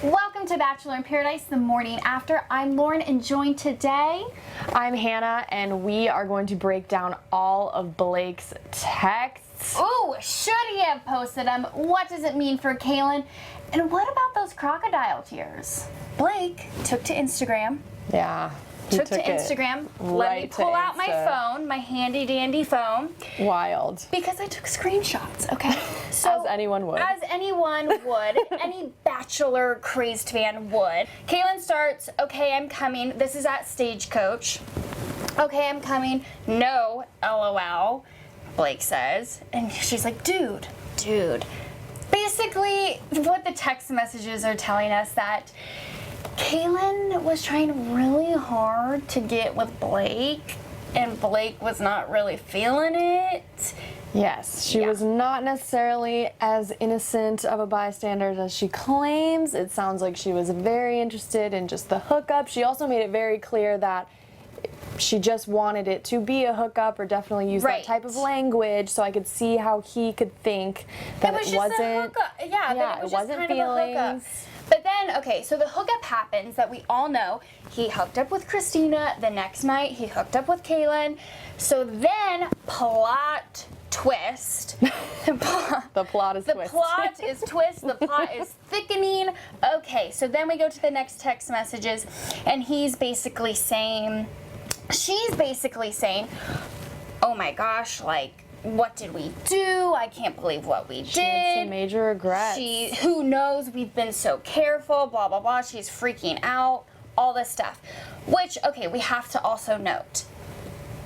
Welcome to Bachelor in Paradise, the morning after. I'm Lauren, and joined today, I'm Hannah, and we are going to break down all of Blake's texts. ooh, should he have posted them? What does it mean for Caelynn? And what about those crocodile tears? Blake took to Instagram. Yeah. Took to Instagram. Let me pull out my phone, my handy dandy phone. Wild. Because I took screenshots, okay? So, as anyone would. As anyone would. Any Bachelor crazed fan would. Caelynn starts, okay, I'm coming. This is at Stagecoach. Okay, I'm coming. No, LOL, Blake says. And she's like, dude. Basically, what the text messages are telling us that Caelynn was trying really hard to get with Blake, and Blake was not really feeling it. Yes, she was not necessarily as innocent of a bystander as she claims. It sounds like she was very interested in just the hookup. She also made it very clear that she just wanted it to be a hookup, or definitely use that type of language, so I could see how he could think that it wasn't a hookup. Yeah, it wasn't kind feelings. Of a hookup. But then, okay, so the hookup happens that we all know. He hooked up with Christina. The next night, he hooked up with Caelynn. So then, plot twist. The plot is twist. The plot is twist. The plot is thickening. Okay, so then we go to the next text messages, and she's basically saying, oh my gosh, like, what did we do? I can't believe what we did. She had some major regrets. Who knows? We've been so careful, blah, blah, blah. She's freaking out, all this stuff. Which, okay, we have to also note.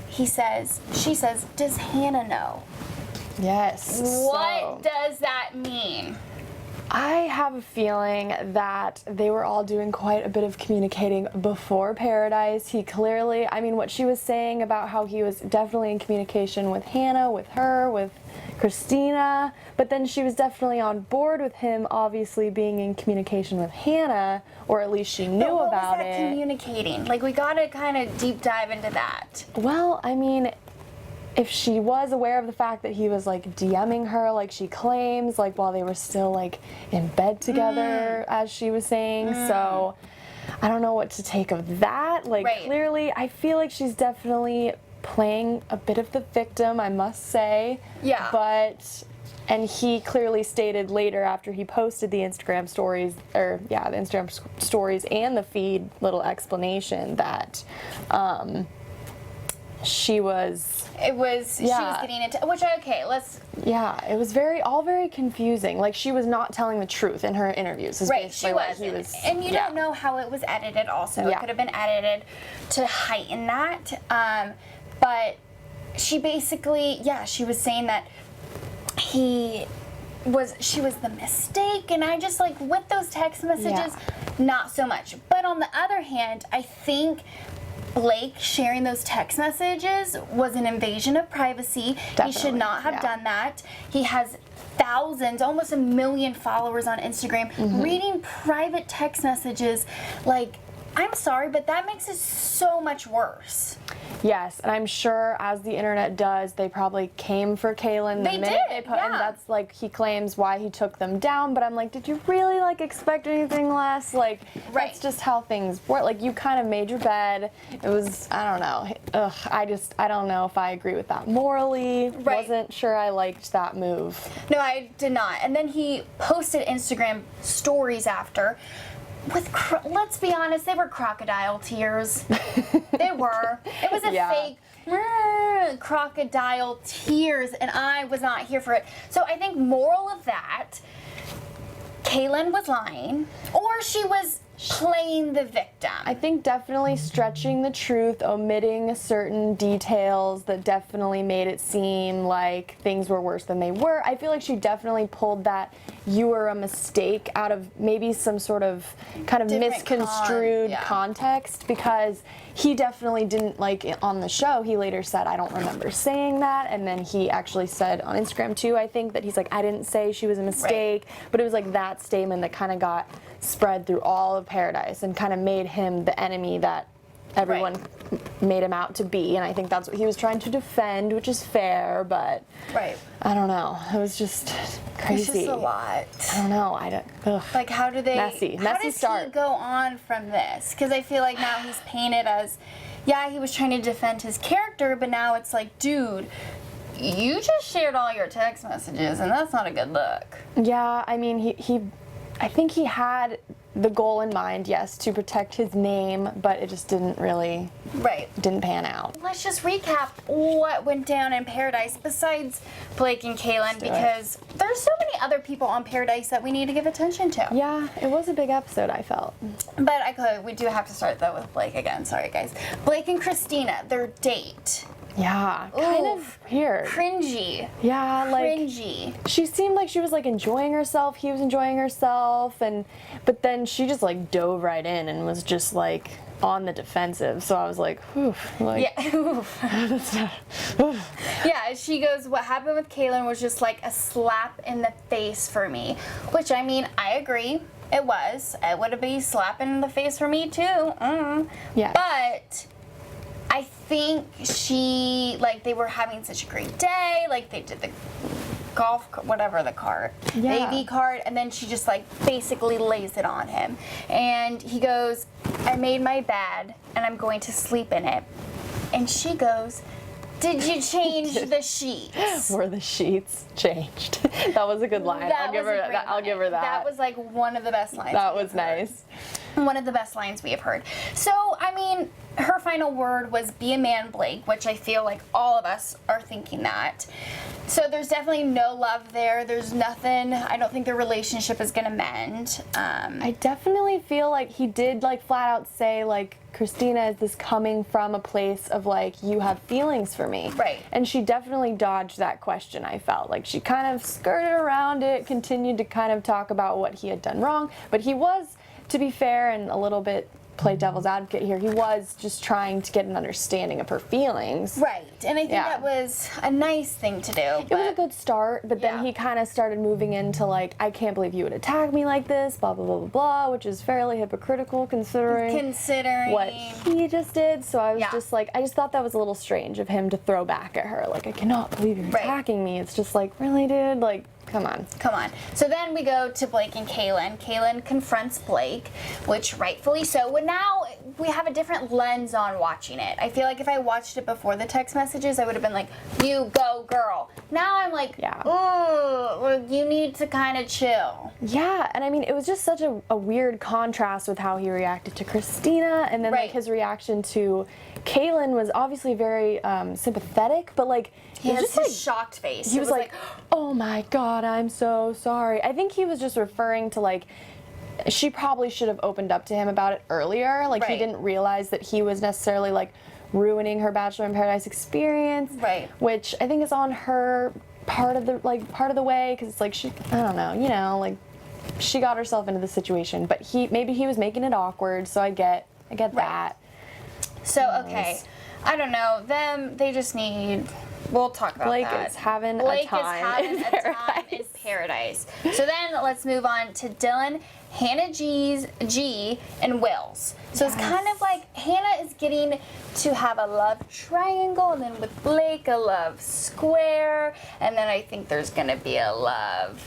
She says, does Hannah know? Yes. What does that mean? I have a feeling that they were all doing quite a bit of communicating before Paradise. He clearly, I mean, what she was saying about how he was definitely in communication with Hannah, with her, with Christina, but then she was definitely on board with him obviously being in communication with Hannah, or at least she knew about it. What was that communicating? Like, we gotta kind of deep dive into that. Well, I mean, if she was aware of the fact that he was like DMing her like she claims, like while they were still like in bed together, as she was saying, so I don't know what to take of that. Like, clearly I feel like she's definitely playing a bit of the victim, I must say. Yeah. And he clearly stated later, after he posted the Instagram stories, the Instagram stories and the feed little explanation, that she was getting into, which, okay, let's. Yeah, it was all very confusing. Like, she was not telling the truth in her interviews. Right, she was. And you don't know how it was edited also. It could have been edited to heighten that. But she basically, she was saying that she was the mistake, and I just, like, with those text messages, not so much. But on the other hand, I think Blake sharing those text messages was an invasion of privacy. Definitely. He should not have done that. He has thousands, almost 1 million followers on Instagram. Reading private text messages, like, I'm sorry, but that makes it so much worse. Yes, and I'm sure, as the internet does, they probably came for Caelynn the minute they put him. That's, like, he claims why he took them down, but I'm like, did you really, like, expect anything less? Like, that's just how things work. Like, you kind of made your bed. It was, I don't know. I don't know if I agree with that morally. Wasn't sure I liked that move. No, I did not. And then he posted Instagram stories after. Let's be honest, they were crocodile tears. They were. It was a fake crocodile tears, and I was not here for it. So I think moral of that, Caelynn was lying, or she was playing the victim. I think definitely stretching the truth, omitting certain details that definitely made it seem like things were worse than they were. I feel like she definitely pulled that "you were a mistake" out of maybe some sort of kind of misconstrued context, because he definitely didn't, like, on the show, he later said, I don't remember saying that, and then he actually said on Instagram too, I think, that he's like, I didn't say she was a mistake, but it was like that statement that kind of got spread through all of Paradise and kind of made him the enemy that everyone made him out to be, and I think that's what he was trying to defend, which is fair, but I don't know. It was just crazy. It's just a lot. I don't know. Like, how do they... Messy start. He go on from this? Because I feel like now he's painted as, yeah, he was trying to defend his character, but now it's like, dude, you just shared all your text messages, and that's not a good look. Yeah, I mean, I think he had the goal in mind, yes, to protect his name, but it just didn't really, didn't pan out. Let's just recap what went down in Paradise besides Blake and Caelynn, because there's so many other people on Paradise that we need to give attention to. Yeah, it was a big episode, I felt. But we do have to start, though, with Blake again. Sorry, guys. Blake and Christina, their date. Yeah, kind of weird. Cringy. Yeah, like cringy. She seemed like she was like enjoying herself. He was enjoying herself, but then she just like dove right in and was just like on the defensive. So I was like, oof. Like, yeah, oof. That's not, oof. Yeah, she goes, what happened with Caelynn was just like a slap in the face for me. Which, I mean, I agree. It was. It would have been slapping in the face for me too. Yeah. But I think they were having such a great day. Like, they did the golf, whatever the cart, the AV cart, and then she just, like, basically lays it on him. And he goes, I made my bed, and I'm going to sleep in it. And she goes, did you change the sheets? Were the sheets changed? That was a good line. I'll give her that. That was, like, one of the best lines. That was nice. One of the best lines we have heard. So, I mean, her final word was be a man, Blake, which I feel like all of us are thinking that. So there's definitely no love there. There's nothing. I don't think their relationship is going to mend. I definitely feel like he did, like, flat out say, like, Christina, is this coming from a place of, like, you have feelings for me? Right. And she definitely dodged that question, I felt. Like, she kind of skirted around it, continued to kind of talk about what he had done wrong. But he was, to be fair and a little bit play devil's advocate here, he was just trying to get an understanding of her feelings. Right. And I think that was a nice thing to do. It was a good start, but then he kind of started moving into, like, I can't believe you would attack me like this, blah, blah, blah, blah, blah, which is fairly hypocritical considering what he just did. So I was just like, I just thought that was a little strange of him to throw back at her. Like, I cannot believe you're attacking me. It's just like, really, dude? Like, come on. Come on. So then we go to Blake and Caelynn. Caelynn confronts Blake, which rightfully so. Well, now we have a different lens on watching it. I feel like if I watched it before the text messages, I would have been like, you go, girl. Now I'm like, oh, you need to kind of chill. Yeah, and I mean, it was just such a weird contrast with how he reacted to Christina, and then like his reaction to Caelynn was obviously very sympathetic, but like, he has this shocked face. He was like, oh my God, I'm so sorry. I think he was just referring to, like, she probably should have opened up to him about it earlier. Like, he didn't realize that he was necessarily, like, ruining her Bachelor in Paradise experience. Right. Which I think is on her part of the way, because it's like, she, I don't know, you know, like, she got herself into the situation. But maybe he was making it awkward, so I get that. So, okay. I don't know. They just need... We'll talk about Blake that. Blake is having a time in paradise. So then let's move on to Dylan, Hannah G, and Wills. So it's kind of like Hannah is getting to have a love triangle, and then with Blake, a love square, and then I think there's going to be a love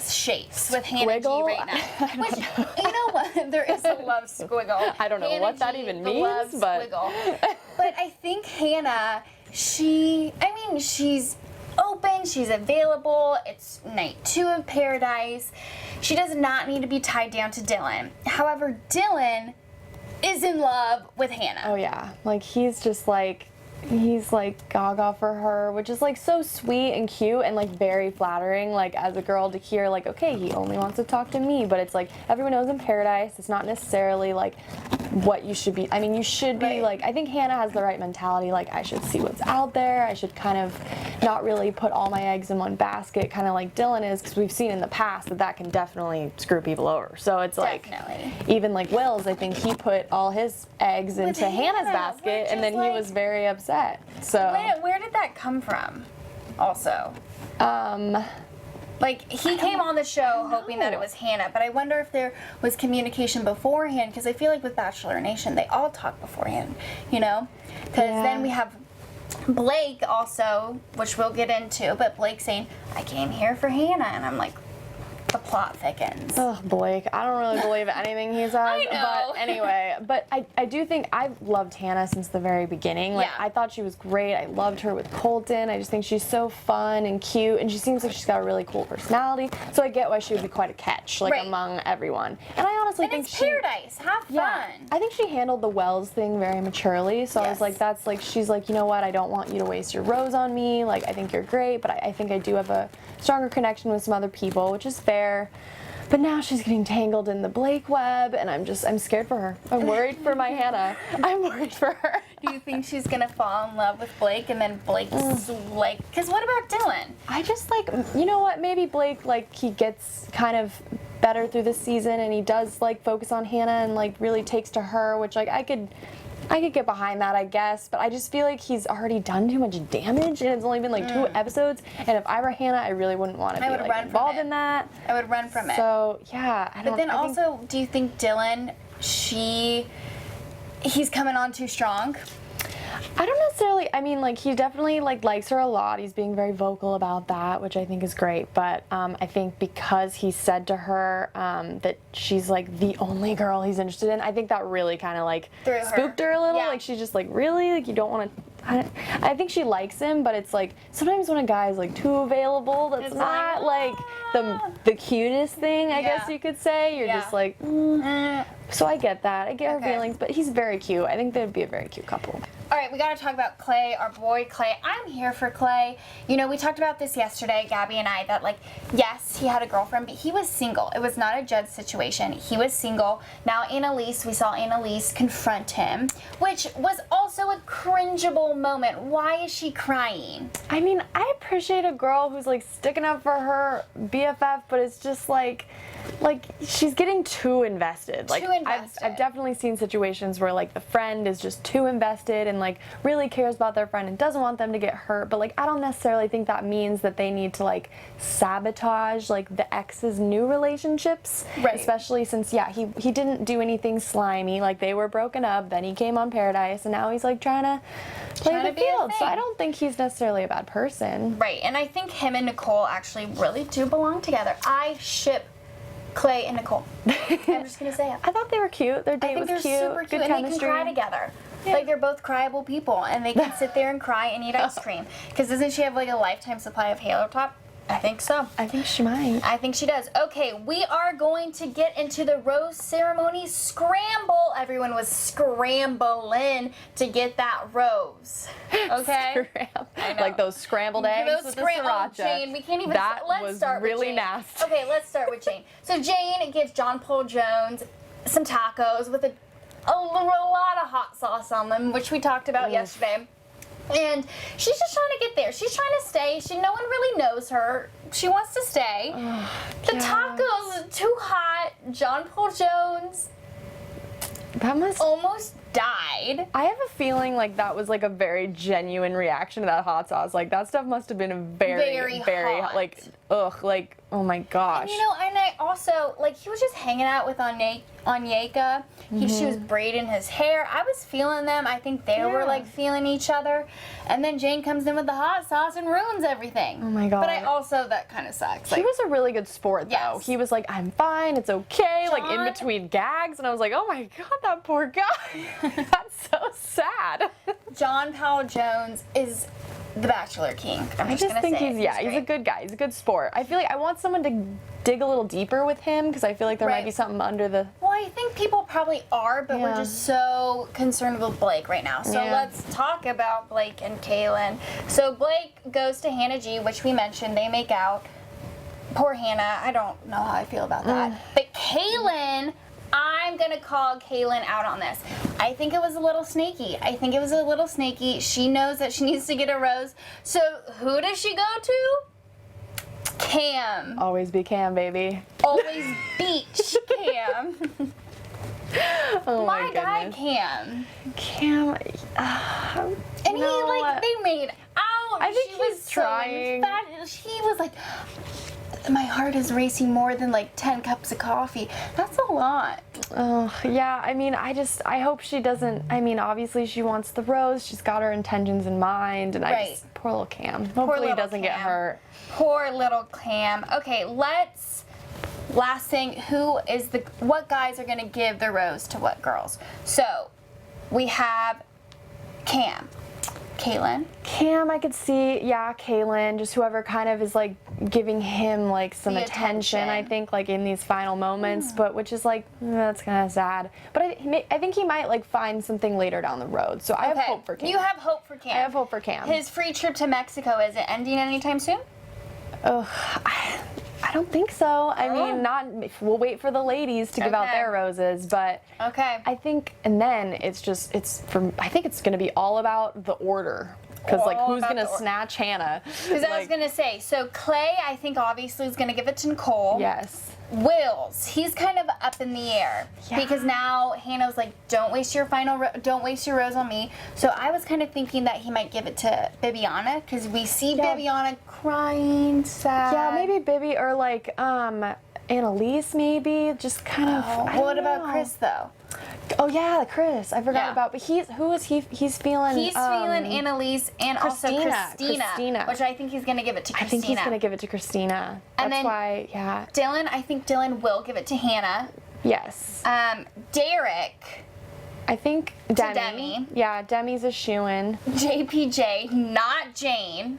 shapes with Hannah G right now. Which, you know what? There is a love squiggle. I don't know Hannah what that G, even the means, love but... squiggle. But I think Hannah... she's open, she's available, it's night 2 of Paradise. She does not need to be tied down to Dylan. However, Dylan is in love with Hannah. Oh yeah, like he's like gaga for her, which is like so sweet and cute and like very flattering, like as a girl to hear like, okay, he only wants to talk to me, but it's like everyone knows in Paradise it's not necessarily like what you should be. I mean, you should be like, I think Hannah has the right mentality, like I should see what's out there, I should kind of not really put all my eggs in one basket, kind of like Dylan is, because we've seen in the past that can definitely screw people over. So it's like, even like Wills, I think he put all his eggs into Hannah's basket, and then he was very upset. So where did that come from also? Like, he came on the show hoping that it was Hannah, but I wonder if there was communication beforehand, because I feel like with Bachelor Nation, they all talk beforehand, you know? Because then we have Blake also, which we'll get into, but Blake saying, I came here for Hannah, and I'm like, the plot thickens. Oh, Blake. I don't really believe anything he says. I know. But anyway, I do think I've loved Hannah since the very beginning. Like, I thought she was great. I loved her with Colton. I just think she's so fun and cute, and she seems like she's got a really cool personality. So I get why she would be quite a catch, like, among everyone. And I honestly think it's paradise. Have fun. Yeah, I think she handled the Wells thing very maturely. So I was like, that's like, she's like, you know what? I don't want you to waste your rose on me. Like, I think you're great, but I think I do have a stronger connection with some other people, which is fair. But now she's getting tangled in the Blake web, and I'm scared for her. I'm worried for my Hannah. I'm worried for her. Do you think she's gonna fall in love with Blake, and then Blake's like, because what about Dylan? I just like, you know what, maybe Blake, like, he gets kind of better through the season, and he does, like, focus on Hannah and, like, really takes to her, which, like, I could get behind that, I guess, but I just feel like he's already done too much damage, and it's only been like 2 episodes, and if I were Hannah, I really wouldn't want to be like involved in that. I would run from it. So, yeah. But then also, do you think Dylan, he's coming on too strong? I don't necessarily, I mean, like, he definitely, like, likes her a lot. He's being very vocal about that, which I think is great. But I think because he said to her that she's, like, the only girl he's interested in, I think that really kind of, like, spooked her a little. Yeah. Like, she's just like, really? Like, you don't want to... I think she likes him, but it's like, sometimes when a guy's, like, too available, that's not, like, the cutest thing, I guess you could say. You're just like, So I get that. I get her feelings, but he's very cute. I think they'd be a very cute couple. All right, we got to talk about Clay, our boy Clay. I'm here for Clay. You know, we talked about this yesterday, Gabby and I, that, like, yes, he had a girlfriend, but he was single. It was not a Jed situation. He was single. Now, we saw Annalise confront him, which was also a cringeable moment. Why is she crying? I mean, I appreciate a girl who's, like, sticking up for her BFF, but it's just, like she's getting too invested. Like, I've definitely seen situations where, like, the friend is just too invested and, like, really cares about their friend and doesn't want them to get hurt. But, like, I don't necessarily think that means that they need to, like, sabotage, like, the ex's new relationships. Right. Especially since, he didn't do anything slimy. Like, they were broken up, then he came on Paradise, and now he's, like, trying to play the field. So I don't think he's necessarily a bad person. Right, and I think him and Nicole actually really do belong together. I ship Clay and Nicole. I'm just gonna say it. I thought they were cute. Their date was cute. Super cute, and they can cry together. Yeah. Like, they're both cryable people, and they can sit there and cry and eat ice cream. Because doesn't she have, like, a lifetime supply of Halo Top? I think so. I think she might. I think she does. Okay, we are going to get into the rose ceremony scramble. Everyone was scrambling to get that rose. Okay? Like those scrambled eggs with the sriracha. Jane, we can't even... Let's start with Jane. Nasty. Okay, let's start with Jane. So Jane gives John Paul Jones some tacos with a lot of hot sauce on them, which we talked about yesterday. And she's just trying to get there. She's trying to stay. No one really knows her. She wants to stay. The tacos are too hot. John Paul Jones almost died. I have a feeling like that was like a very genuine reaction to that hot sauce. Like, that stuff must have been very hot. Like, like, oh my gosh. And, you know, and I also, like, he was just hanging out with Onyeka. She was braiding his hair. I was feeling them. I think they were, like, feeling each other. And then Jane comes in with the hot sauce and ruins everything. Oh my god. But I also, that kind of sucks. He was a really good sport, though. Yes. He was like, I'm fine, it's okay, John, like, in between gags. And I was like, oh my god, that poor guy. That's so sad. John Paul Jones is the Bachelor king. I just think he's a good guy. He's a good sport. I feel like I want someone to dig a little deeper with him, because I feel like there might be something under the... Well, I think people probably are, but we're just so concerned with Blake right now. So let's talk about Blake and Caelynn. So Blake goes to Hannah G, which we mentioned. They make out. Poor Hannah. I don't know how I feel about that. But Caelynn... I'm going to call Caelynn out on this. I think it was a little sneaky. She knows that she needs to get a rose. So who does she go to? Cam. Always be Cam, baby. Always beach Cam. Oh my guy Cam. Cam. And they made out. I think he was trying. He was like... my heart is racing more than like 10 cups of coffee. That's a lot. Oh, yeah, I mean, I hope she doesn't, I mean, obviously she wants the rose, she's got her intentions in mind, and poor little Cam. Hopefully he doesn't get hurt. Poor little Cam. Okay, last thing, what guys are gonna give the rose to what girls? So, we have Cam. Caelynn. Cam, I could see, yeah, Caelynn, just whoever kind of is like giving him like some attention, I think, like in these final moments, but which is like, that's kind of sad. But I think he might like find something later down the road, so I have hope for Cam. You have hope for Cam. I have hope for Cam. His free trip to Mexico, is it ending anytime soon? Oh, I don't think so. I mean, we'll wait for the ladies to give out their roses, but I think, and then I think it's going to be all about the order. Because, like, who's going to snatch Hannah? Because I was going to say, so Clay, I think, obviously is going to give it to Nicole. Yes. Wills, he's kind of up in the air. Yeah. Because now Hannah's like, don't waste your rose on me. So I was kind of thinking that he might give it to Bibiana, because we see Bibiana crying, sad. Yeah, maybe Bibi, or like, Annalise, maybe. Just kind of, what about Chris, though? Oh yeah, Chris. I forgot about. But he's feeling. He's feeling Annalise and also Christina, which I think he's gonna give it to Christina. I think he's gonna give it to Christina. That's why, yeah. Dylan, I think Dylan will give it to Hannah. Yes. Derek. I think Demi. Yeah, Demi's a shoo-in. JPJ, not Jane.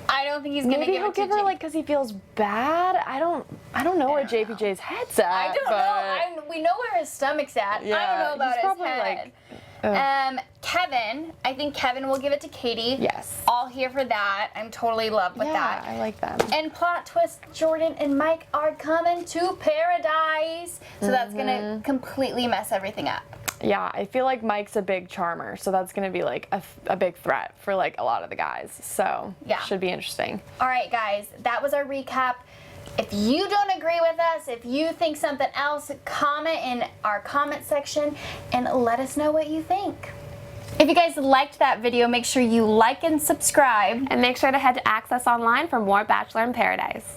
I don't think he's gonna give it to Maybe he'll give her like because he feels bad. I don't know where JPJ's head's at. I don't know. We know where his stomach's at. Yeah, I don't know about he's his probably head. Kevin, I think Kevin will give it to Katie. Yes. All here for that. I'm totally in love with that. I like them. And plot twist, Jordan and Mike are coming to paradise. So that's gonna completely mess everything up. Yeah, I feel like Mike's a big charmer, so that's going to be like a big threat for like a lot of the guys. So should be interesting. All right, guys, that was our recap. If you don't agree with us, if you think something else, comment in our comment section and let us know what you think. If you guys liked that video, make sure you like and subscribe. And make sure to head to Access Online for more Bachelor in Paradise.